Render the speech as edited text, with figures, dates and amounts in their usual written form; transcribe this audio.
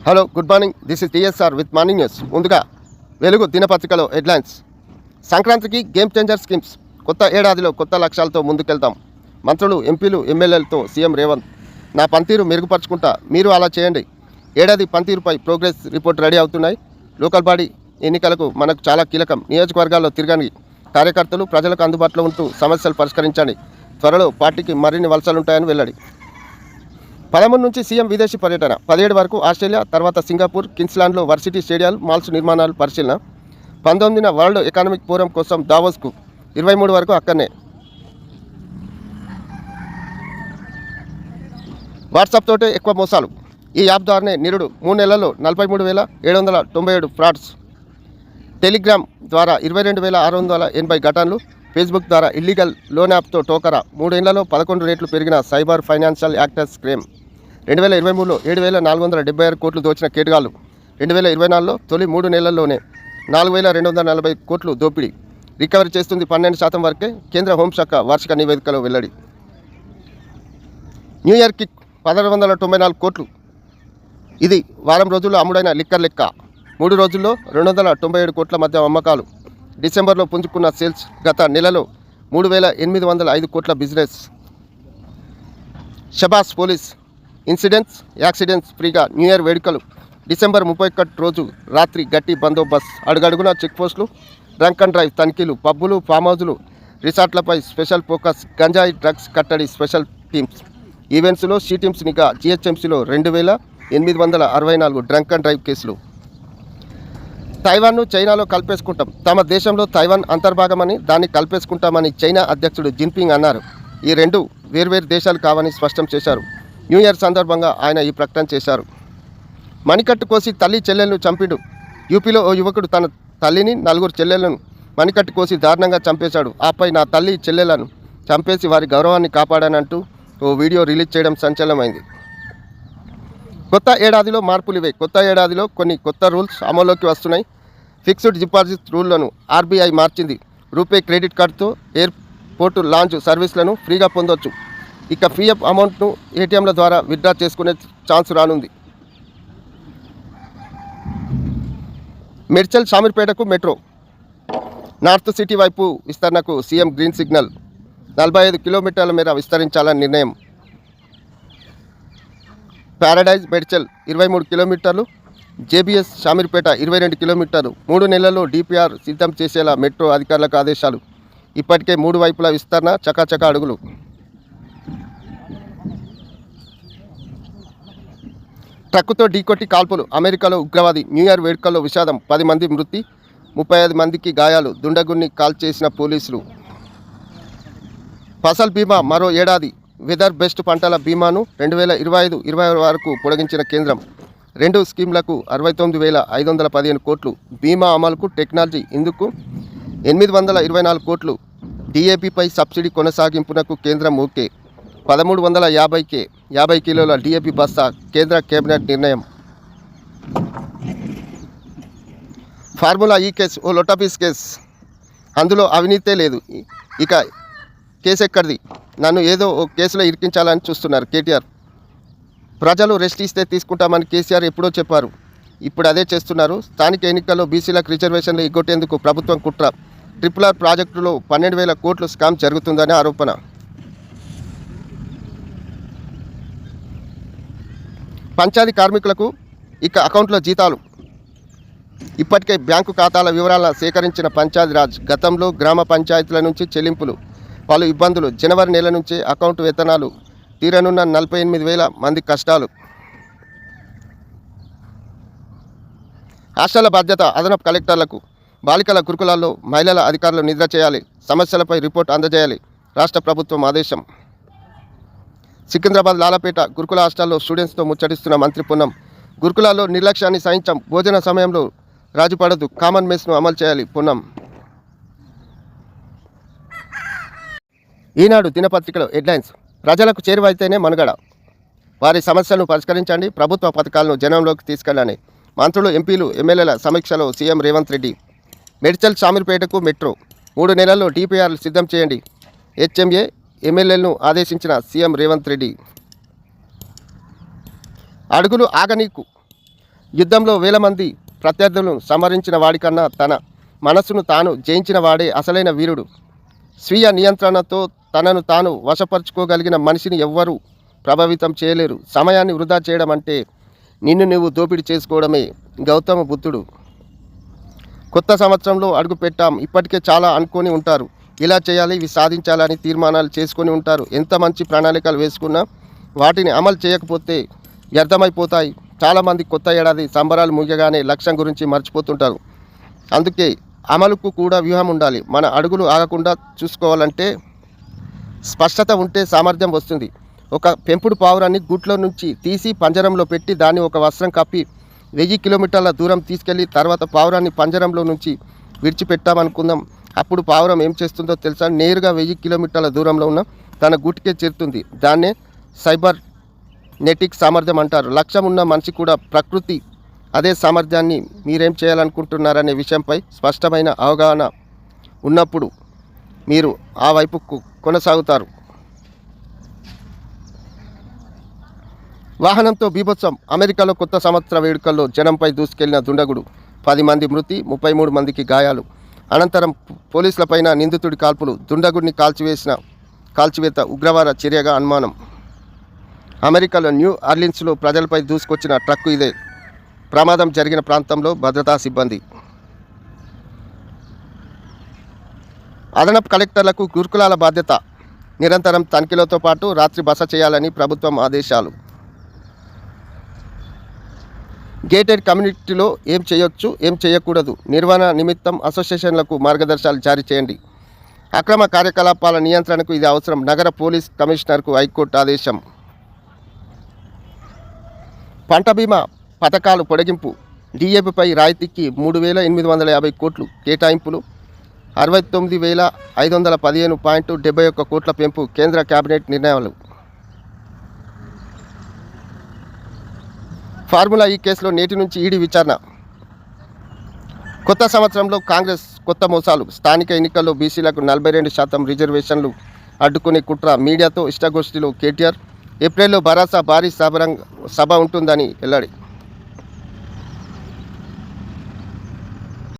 Hello, good morning. This is TSR with morning news. ముందుగా వెలుగు దినపత్రికలో హెడ్లైన్స్. సంక్రాంతికి గేమ్ చేంజర్ స్కీమ్స్. కొత్త ఏడాదిలో కొత్త లక్ష్యాలతో ముందుకెళ్తాం. మంత్రులు, ఎంపీలు, ఎమ్మెల్యేలతో సీఎం రేవంత్. నా పనితీరు మెరుగుపరుచుకుంటా, మీరు అలా చేయండి. ఏడాది పనితీరుపై ప్రోగ్రెస్ రిపోర్ట్ రెడీ అవుతున్నాయి. లోకల్ బాడీ ఎన్నికలకు మనకు చాలా కీలకం. నియోజకవర్గాల్లో తిరగని కార్యకర్తలు ప్రజలకు అందుబాటులో ఉంటూ సమస్యలు పరిష్కరించండి. త్వరలో పార్టీకి మరిన్ని వలసలుంటాయని వెల్లడి. 13 నుంచి సీఎం విదేశీ పర్యటన. 17 వరకు ఆస్ట్రేలియా, తర్వాత సింగపూర్, కిన్స్లాండ్లో వర్సిటీ స్టేడియాలు, మాల్స్ నిర్మాణాలు పరిశీలన. 19న వరల్డ్ ఎకనామిక్ ఫోరం కోసం దావోస్కు. 23 వరకు అక్కడనే. వాట్సాప్ తోటే ఎక్కువ మోసాలు. ఈ యాప్ ద్వారానే నిరుడు 3 నెలల్లో 43,797 ఫ్రాడ్స్. టెలిగ్రామ్ ద్వారా 22,680 ఘటనలు. ఫేస్బుక్ ద్వారా ఇల్లీగల్ లోన్ యాప్తో టోకరా. 3 ఏళ్లలో 11 రెట్లు పెరిగిన సైబర్ ఫైనాన్షియల్ యాక్టర్స్ క్రైమ్. 2023లో 7,476 కోట్లు దోచిన కేటుగాళ్లు. 2024లో తొలి 3 నెలల్లోనే 4,240 కోట్లు దోపిడీ. రికవరీ చేస్తుంది 12% వరకే. కేంద్ర హోంశాఖ వార్షిక నివేదికలో వెల్లడి. న్యూ ఇయర్ కిక్ 1,694 కోట్లు. ఇది వారం రోజుల్లో అమ్ముడైన లిక్కర్ లెక్క. 3 రోజుల్లో 297 కోట్ల మధ్య అమ్మకాలు. డిసెంబర్లో పుంజుకున్న సేల్స్. గత నెలలో 3,805 కోట్ల బిజినెస్. షబాస్ పోలీస్. ఇన్సిడెంట్స్, యాక్సిడెంట్స్ ఫ్రీగా న్యూ ఇయర్ వేడుకలు. డిసెంబర్ 31 రోజు రాత్రి గట్టి బందోబస్తు. అడుగడుగున చెక్పోస్టులు, డ్రంక్ అండ్ డ్రైవ్ తనిఖీలు. పబ్బులు, ఫామ్ హౌజులు, రిసార్ట్లపై స్పెషల్ ఫోకస్. గంజాయి, డ్రగ్స్ కట్టడి స్పెషల్ టీమ్స్. ఈవెంట్స్లో సి టీమ్స్ నిఘా. జిహెచ్ఎంసీలో 2,864 డ్రంక్ అండ్ డ్రైవ్ కేసులు. తైవాన్ను చైనాలో కలిపేసుకుంటాం. తమ దేశంలో తైవాన్ అంతర్భాగమని, దాన్ని కలిపేసుకుంటామని చైనా అధ్యక్షుడు జిన్పింగ్ అన్నారు. ఈ రెండు వేర్వేరు దేశాలు కావని స్పష్టం చేశారు. న్యూ ఇయర్ సందర్భంగా ఆయన ఈ ప్రకటన చేశారు. మణికట్టు కోసి తల్లి చెల్లెలను చంపిడు. యూపీలో ఓ యువకుడు తన తల్లిని, 4 చెల్లెలను మణికట్టు కోసి దారుణంగా చంపేశాడు. ఆపై నా తల్లి చెల్లెలను చంపేసి వారి గౌరవాన్ని కాపాడానంటూ ఓ వీడియో రిలీజ్ చేయడం సంచలనమైంది. కొత్త ఏడాదిలో మార్పులు ఇవే. కొత్త ఏడాదిలో కొన్ని కొత్త రూల్స్ అమల్లోకి వస్తున్నాయి. ఫిక్స్డ్ డిపాజిట్ రూళ్లను ఆర్బీఐ మార్చింది. రూపే క్రెడిట్ కార్డుతో ఎయిర్పోర్టు లాంచ్ సర్వీసులను ఫ్రీగా పొందొచ్చు. ఇక పిఎఫ్ అమౌంట్ను ఏటీఎంల ద్వారా విత్డ్రా చేసుకునే ఛాన్స్ రానుంది. మేడ్చల్ షామీర్పేటకు మెట్రో. నార్త్ సిటీ వైపు విస్తరణకు సీఎం గ్రీన్ సిగ్నల్. 45 కిలోమీటర్ల మేర విస్తరించాలని నిర్ణయం. ప్యారడైజ్ మేడ్చల్ 23 కిలోమీటర్లు. జేబీఎస్ షామీర్పేట 22 కిలోమీటర్లు. 3 నెలల్లో డిపిఆర్ సిద్ధం చేసేలా మెట్రో అధికారులకు ఆదేశాలు. ఇప్పటికే 3 వైపుల విస్తరణ చకాచకా అడుగులు. ట్రక్కుతో ఢీకొట్టి కాల్పులు. అమెరికాలో ఉగ్రవాది. న్యూ ఇయర్ వేడుకల్లో విషాదం. 10 మంది మృతి, 35 మందికి గాయాలు. దుండగున్ని కాల్చేసిన పోలీసులు. ఫసల్ బీమా మరో ఏడాది. వెదర్ బెస్ట్ పంటల బీమాను 2025-26 వరకు పొడిగించిన కేంద్రం. 2 స్కీమ్లకు 69,515 కోట్లు. బీమా అమలుకు టెక్నాలజీ. ఇందుకు 824 కోట్లు. డిఏపిపై సబ్సిడీ కొనసాగింపునకు కేంద్రం ఓకే. 1,350కే 50 కిలోల డిఏపి బస్తా. కేంద్ర కేబినెట్ నిర్ణయం. ఫార్ములా ఈ కేసు ఓ లొట్టపీస్ కేసు. అందులో అవినీతే లేదు. ఇక కేసు ఎక్కడిది? నన్ను ఏదో ఓ కేసులో ఇరికించాలని చూస్తున్నారు కేటీఆర్. ప్రజలు రెస్ట్ ఇస్తే తీసుకుంటామని కేసీఆర్ ఎప్పుడో చెప్పారు. ఇప్పుడు అదే చేస్తున్నారు. స్థానిక ఎన్నికల్లో బీసీలకు రిజర్వేషన్లు ఎగ్గొట్టేందుకు ప్రభుత్వం కుట్ర. RRR ప్రాజెక్టులో 12,000 కోట్లు స్కామ్ జరుగుతుందని ఆరోపణ. పంచాయతీ కార్మికులకు ఇక అకౌంట్లో జీతాలు. ఇప్పటికే బ్యాంకు ఖాతాల వివరాలను సేకరించిన పంచాయతీరాజ్. గతంలో గ్రామ పంచాయతీల నుంచి చెల్లింపులు. పలు ఇబ్బందులు. జనవరి నెల నుంచే అకౌంట్ వేతనాలు తీరనున్న 48,000 మంది కష్టాలు. హాస్టళ్ల బాధ్యత అదనపు కలెక్టర్లకు. బాలికల గురుకులాల్లో మహిళల అధికారులు నిద్ర చేయాలి. సమస్యలపై రిపోర్ట్ అందజేయాలి. రాష్ట్ర ప్రభుత్వం ఆదేశం. సికింద్రాబాద్ లాలపేట గురుకుల హాస్టల్లో స్టూడెంట్స్తో ముచ్చటిస్తున్న మంత్రి పొన్నం. గురుకులాల్లో నిర్లక్ష్యాన్ని సహించాం. భోజన సమయంలో రాజుపడద్దు. కామన్ మెస్ను అమలు చేయాలి పొన్నం. ఈనాడు దినపత్రికలో హెడ్లైన్స్. ప్రజలకు చేరువైతేనే మనుగడ. వారి సమస్యలను పరిష్కరించండి. ప్రభుత్వ పథకాలను జనంలోకి తీసుకెళ్లని. మంత్రులు, ఎంపీలు, ఎమ్మెల్యేల సమీక్షలో సీఎం రేవంత్ రెడ్డి. మేడ్చల్ షామీర్పేటకు మెట్రో. 3 నెలల్లో డిపిఆర్ సిద్ధం చేయండి. హెచ్ఎంఏ, ఎమ్మెల్యేలను ఆదేశించిన సీఎం రేవంత్ రెడ్డి. అడుగులు ఆగనీకు. యుద్ధంలో వేల మంది ప్రత్యర్థులను సంహరించిన వాడికన్నా తన మనస్సును తాను జయించిన వాడే అసలైన వీరుడు. స్వీయ నియంత్రణతో తనను తాను వశపరుచుకోగలిగిన మనిషిని ఎవ్వరూ ప్రభావితం చేయలేరు. సమయాన్ని వృధా చేయడం అంటే నిన్ను నువ్వు దోపిడీ చేసుకోవడమే. గౌతమ బుద్ధుడు. కొత్త సంవత్సరంలో అడుగు పెట్టాం. ఇప్పటికే చాలా అనుకొని ఉంటారు. ఇలా చేయాలి, ఇవి సాధించాలని తీర్మానాలు చేసుకొని ఉంటారు. ఎంత మంచి ప్రణాళికలు వేసుకున్నా వాటిని అమలు చేయకపోతే వ్యర్థమైపోతాయి. చాలామంది కొత్త ఏడాది సంబరాలు ముగియగానే లక్ష్యం గురించి మర్చిపోతుంటారు. అందుకే అమలుకు కూడా వ్యూహం ఉండాలి. మన అడుగులు ఆగకుండా చూసుకోవాలంటే స్పష్టత ఉంటే సామర్థ్యం వస్తుంది. ఒక పెంపుడు పావురాన్ని గూట్లో నుంచి తీసి పంజరంలో పెట్టి దాన్ని ఒక వస్త్రం కప్పి 1000 కిలోమీటర్ల దూరం తీసుకెళ్ళి తర్వాత పావురాన్ని పంజరంలో నుంచి విడిచిపెట్టామనుకుందాం. అప్పుడు పావురం ఏం చేస్తుందో తెలుసా? నేరుగా 1000 కిలోమీటర్ల దూరంలో ఉన్న తన గూటికే చేరుతుంది. దాన్నే సైబర్ నెటిక్ సామర్థ్యం అంటారు. లక్ష్యం ఉన్న మనిషి కూడా ప్రకృతి అదే సామర్థ్యాన్ని మీరేం చేయాలనుకుంటున్నారనే విషయంపై స్పష్టమైన అవగాహన ఉన్నప్పుడు మీరు ఆ వైపుకు కొనసాగుతారు. వాహనంతో బీభత్సం. అమెరికాలో కొత్త సంవత్సర వేడుకల్లో జనంపై దూసుకెళ్లిన దుండగుడు. 10 మంది మృతి, 33 మందికి గాయాలు. అనంతరం పోలీసులపైన నిందితుడి కాల్పులు. దుండగుడిని కాల్చివేత ఉగ్రవాద చర్యగా అనుమానం. అమెరికాలో న్యూ ఆర్లిన్స్లో ప్రజలపై దూసుకొచ్చిన ట్రక్కు ఇదే. ప్రమాదం జరిగిన ప్రాంతంలో భద్రతా సిబ్బంది. అదనపు కలెక్టర్లకు గురుకులాల బాధ్యత. నిరంతరం తనిఖీలతో పాటు రాత్రి బస చేయాలని ప్రభుత్వం ఆదేశాలు. గేటెడ్ కమ్యూనిటీలో ఏం చేయొచ్చు, ఏం చేయకూడదు, నిర్వహణ నిమిత్తం అసోసియేషన్లకు మార్గదర్శకాలు జారీ చేయండి. అక్రమ కార్యకలాపాల నియంత్రణకు ఇది అవసరం. నగర పోలీస్ కమిషనర్కు హైకోర్టు ఆదేశం. పంట బీమా పథకాలు పొడిగింపు. డిఏపిపై రాయితీకి 3,850 కోట్లు కేటాయింపులు. 69,515.71 కోట్ల పెంపు. కేంద్ర కేబినెట్ నిర్ణయాలు. ఫార్ములా ఈ కేసులో నేటి నుంచి ఈడీ విచారణ. కొత్త సంవత్సరంలో కాంగ్రెస్ కొత్త మోసాలు. స్థానిక ఎన్నికల్లో బీసీలకు 42% రిజర్వేషన్లు అడ్డుకునే కుట్ర. మీడియాతో ఇష్టాగోష్ఠిలో కేటీఆర్. ఏప్రిల్లో భరాసా భారీ సభ ఉంటుందని వెల్లడి.